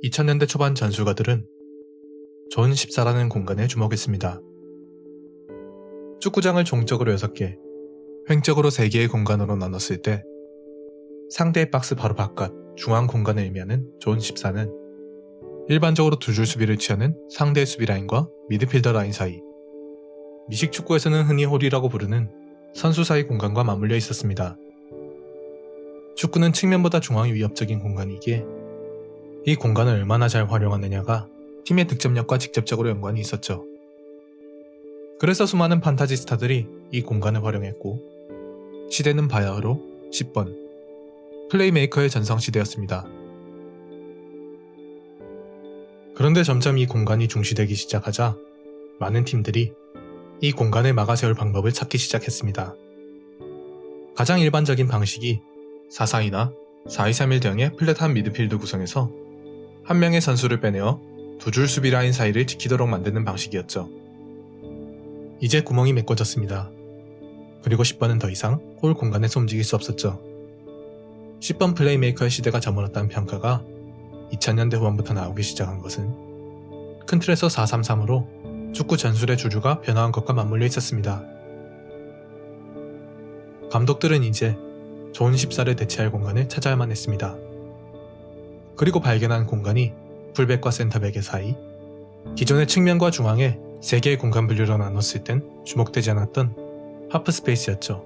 (2000년대) 초반 전술가들은 존 14라는 공간에 주목했습니다. 축구장을 종적으로 6개, 횡적으로 3개의 공간으로 나눴을 때 상대의 박스 바로 바깥 중앙 공간을 의미하는 존 14는 일반적으로 두 줄 수비를 취하는 상대의 수비 라인과 미드필더 라인 사이, 미식 축구에서는 흔히 홀이라고 부르는 선수 사이 공간과 맞물려 있었습니다. 축구는 측면보다 중앙이 위협적인 공간이기에 이 공간을 얼마나 잘 활용하느냐가 팀의 득점력과 직접적으로 연관이 있었죠. 그래서 수많은 판타지 스타들이 이 공간을 활용했고, 시대는 바야흐로 10번 플레이메이커의 전성시대였습니다. 그런데 점점 이 공간이 중시되기 시작하자 많은 팀들이 이 공간을 막아세울 방법을 찾기 시작했습니다. 가장 일반적인 방식이 4-4-2나 4-2-3-1 대응의 플랫한 미드필드 구성에서 한 명의 선수를 빼내어 두 줄 수비 라인 사이를 지키도록 만드는 방식이었죠. 이제 구멍이 메꿔졌습니다. 그리고 10번은 더 이상 골 공간에서 움직일 수 없었죠. 10번 플레이메이커의 시대가 저물었다는 평가가 2000년대 후반부터 나오기 시작한 것은 큰 틀에서 4-3-3으로 축구 전술의 주류가 변화한 것과 맞물려 있었습니다. 감독들은 이제 존 14를 대체할 공간을 찾아야만 했습니다. 그리고 발견한 공간이 풀백과 센터백의 사이, 기존의 측면과 중앙에 3개의 공간 분류로 나눴을 땐 주목되지 않았던 하프 스페이스였죠.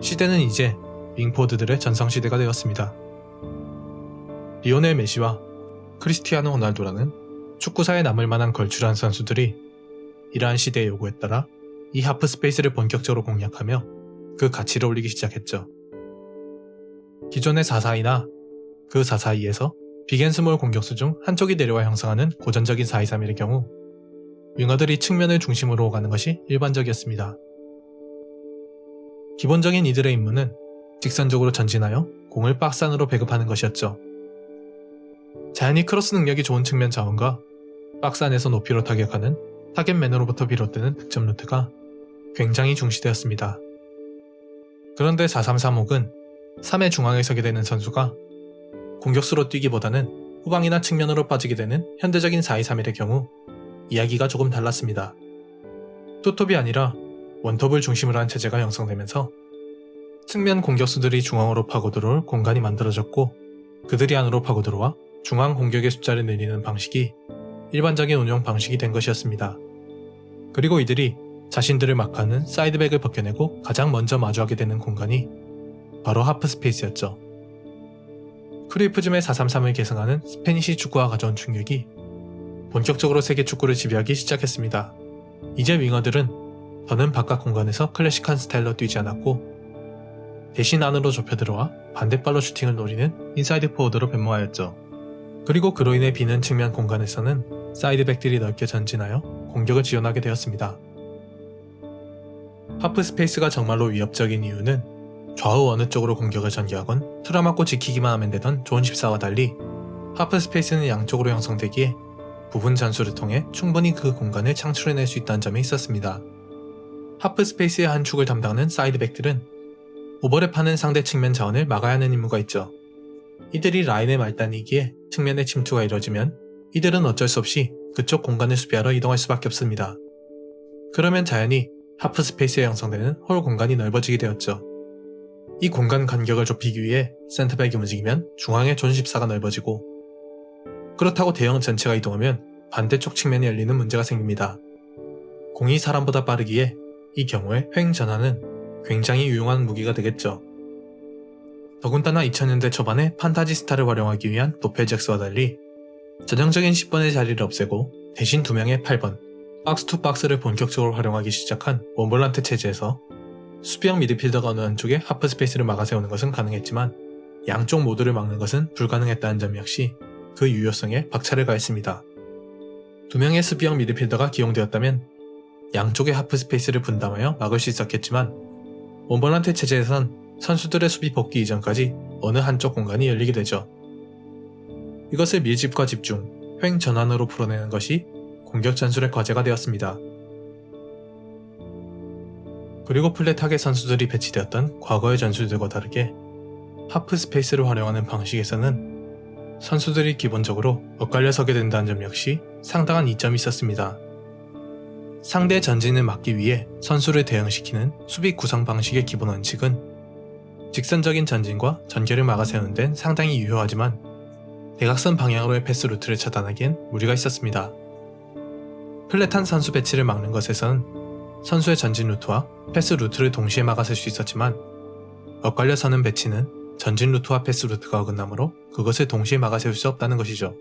시대는 이제 윙포드들의 전성시대가 되었습니다. 리오넬 메시와 크리스티아노 호날두라는 축구사에 남을 만한 걸출한 선수들이 이러한 시대의 요구에 따라 이 하프 스페이스를 본격적으로 공략하며 그 가치를 올리기 시작했죠. 기존의 4-4-2나 그 4-4-2에서 빅앤스몰 공격수 중 한쪽이 내려와 형성하는 고전적인 4-2-3-1의 경우 윙어들이 측면을 중심으로 가는 것이 일반적이었습니다. 기본적인 이들의 임무는 직선적으로 전진하여 공을 박스 안으로 배급하는 것이었죠. 자연히 크로스 능력이 좋은 측면 자원과 박스 안에서 높이로 타격하는 타겟맨으로부터 비롯되는 득점 루트가 굉장히 중시되었습니다. 그런데 4-3-3 혹은 3의 중앙에 서게 되는 선수가 공격수로 뛰기보다는 후방이나 측면으로 빠지게 되는 현대적인 4-2-3-1의 경우 이야기가 조금 달랐습니다. 투톱이 아니라 원톱을 중심으로 한 체제가 형성되면서 측면 공격수들이 중앙으로 파고들어올 공간이 만들어졌고, 그들이 안으로 파고들어와 중앙 공격의 숫자를 늘리는 방식이 일반적인 운영 방식이 된 것이었습니다. 그리고 이들이 자신들을 마크하는 사이드백을 벗겨내고 가장 먼저 마주하게 되는 공간이 바로 하프 스페이스였죠. 크루이프즘의 4-3-3을 계승하는 스페니시 축구가 가져온 충격이 본격적으로 세계 축구를 지배하기 시작했습니다. 이제 윙어들은 더는 바깥 공간에서 클래식한 스타일로 뛰지 않았고, 대신 안으로 좁혀 들어와 반대발로 슈팅을 노리는 인사이드 포워드로 변모하였죠. 그리고 그로 인해 비는 측면 공간에서는 사이드백들이 넓게 전진하여 공격을 지원하게 되었습니다. 하프 스페이스가 정말로 위협적인 이유는 좌우 어느 쪽으로 공격을 전개하건 틀어막고 지키기만 하면 되던 존 14와 달리 하프 스페이스는 양쪽으로 형성되기에 부분 전술을 통해 충분히 그 공간을 창출해낼 수 있다는 점이 있었습니다. 하프 스페이스의 한 축을 담당하는 사이드백들은 오버랩하는 상대 측면 자원을 막아야 하는 임무가 있죠. 이들이 라인의 말단이기에 측면의 침투가 이뤄지면 이들은 어쩔 수 없이 그쪽 공간을 수비하러 이동할 수밖에 없습니다. 그러면 자연히 하프 스페이스에 형성되는 홀 공간이 넓어지게 되었죠. 이 공간 간격을 좁히기 위해 센터백이 움직이면 중앙의 존 14가 넓어지고, 그렇다고 대형 전체가 이동하면 반대쪽 측면이 열리는 문제가 생깁니다. 공이 사람보다 빠르기에 이 경우에 횡전환은 굉장히 유용한 무기가 되겠죠. 더군다나 2000년대 초반에 판타지 스타를 활용하기 위한 노펠 잭스와 달리 전형적인 10번의 자리를 없애고 대신 2명의 8번 박스 투 박스를 본격적으로 활용하기 시작한 원볼란트 체제에서 수비형 미드필더가 어느 한쪽에 하프 스페이스를 막아세우는 것은 가능했지만 양쪽 모두를 막는 것은 불가능했다는 점 역시 그 유효성에 박차를 가했습니다. 2명의 수비형 미드필더가 기용되었다면 양쪽의 하프 스페이스를 분담하여 막을 수 있었겠지만, 원볼란트 체제에선 선수들의 수비 복귀 이전까지 어느 한쪽 공간이 열리게 되죠. 이것을 밀집과 집중, 횡 전환으로 풀어내는 것이 공격 전술의 과제가 되었습니다. 그리고 플랫하게 선수들이 배치되었던 과거의 전술들과 다르게 하프 스페이스를 활용하는 방식에서는 선수들이 기본적으로 엇갈려 서게 된다는 점 역시 상당한 이점이 있었습니다. 상대 전진을 막기 위해 선수를 대응시키는 수비 구성 방식의 기본 원칙은 직선적인 전진과 전개를 막아세우는 데는 상당히 유효하지만 대각선 방향으로의 패스 루트를 차단하기엔 무리가 있었습니다. 플랫한 선수 배치를 막는 것에선 선수의 전진 루트와 패스 루트를 동시에 막아설 수 있었지만 엇갈려 서는 배치는 전진 루트와 패스 루트가 어긋나므로 그것을 동시에 막아세울 수 없다는 것이죠.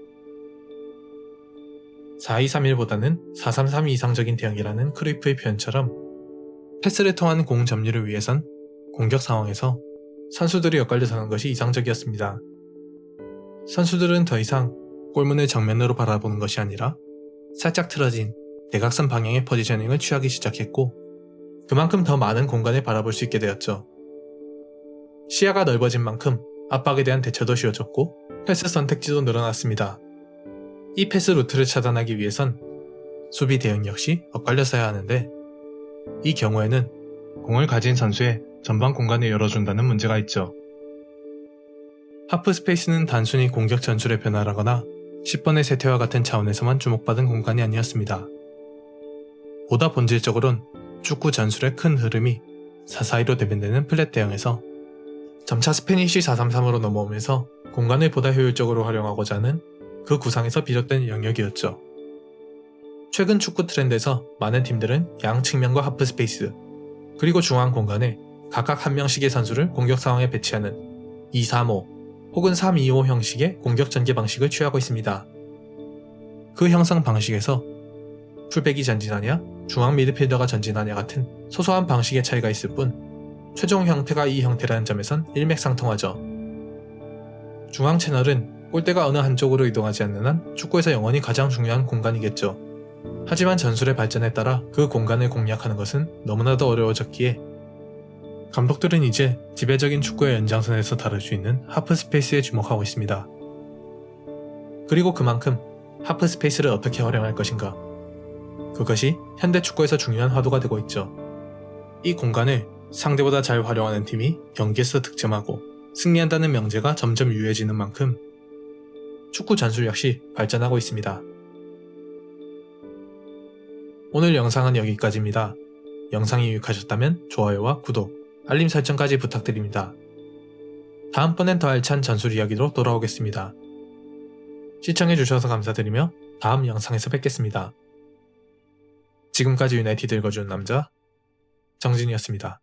4-2-3-1보다는 4-3-3이 이상적인 대응이라는 크루이프의 표현처럼 패스를 통한 공 점유를 위해선 공격 상황에서 선수들이 엇갈려 서는 것이 이상적이었습니다. 선수들은 더 이상 골문을 정면으로 바라보는 것이 아니라 살짝 틀어진 대각선 방향의 포지셔닝을 취하기 시작했고 그만큼 더 많은 공간을 바라볼 수 있게 되었죠. 시야가 넓어진 만큼 압박에 대한 대처도 쉬워졌고 패스 선택지도 늘어났습니다. 이 패스 루트를 차단하기 위해선 수비 대응 역시 엇갈려서야 하는데 이 경우에는 공을 가진 선수의 전방 공간을 열어준다는 문제가 있죠. 하프 스페이스는 단순히 공격 전술의 변화라거나 10번의 세태와 같은 차원에서만 주목받은 공간이 아니었습니다. 보다 본질적으론 축구 전술의 큰 흐름이 4-4-2로 대변되는 플랫 대응에서 점차 스페니쉬 4-3-3으로 넘어오면서 공간을 보다 효율적으로 활용하고자 하는 그 구상에서 비롯된 영역이었죠. 최근 축구 트렌드에서 많은 팀들은 양 측면과 하프 스페이스, 그리고 중앙 공간에 각각 한 명씩의 선수를 공격 상황에 배치하는 2-3-5 혹은 3-2-5 형식의 공격 전개 방식을 취하고 있습니다. 그 형성 방식에서 풀백이 전진하냐, 중앙 미드필더가 전진하냐 같은 소소한 방식의 차이가 있을 뿐 최종 형태가 이 형태라는 점에선 일맥상통하죠. 중앙 채널은 골대가 어느 한쪽으로 이동하지 않는 한 축구에서 영원히 가장 중요한 공간이겠죠. 하지만 전술의 발전에 따라 그 공간을 공략하는 것은 너무나도 어려워졌기에 감독들은 이제 지배적인 축구의 연장선에서 다룰 수 있는 하프 스페이스에 주목하고 있습니다. 그리고 그만큼 하프 스페이스를 어떻게 활용할 것인가, 그것이 현대 축구에서 중요한 화두가 되고 있죠. 이 공간을 상대보다 잘 활용하는 팀이 경기에서 득점하고 승리한다는 명제가 점점 유해지는 만큼 축구 전술 역시 발전하고 있습니다. 오늘 영상은 여기까지입니다. 영상이 유익하셨다면 좋아요와 구독, 알림 설정까지 부탁드립니다. 다음번엔 더 알찬 전술 이야기로 돌아오겠습니다. 시청해주셔서 감사드리며 다음 영상에서 뵙겠습니다. 지금까지 유나이티드 읽어주는 남자 정진이었습니다.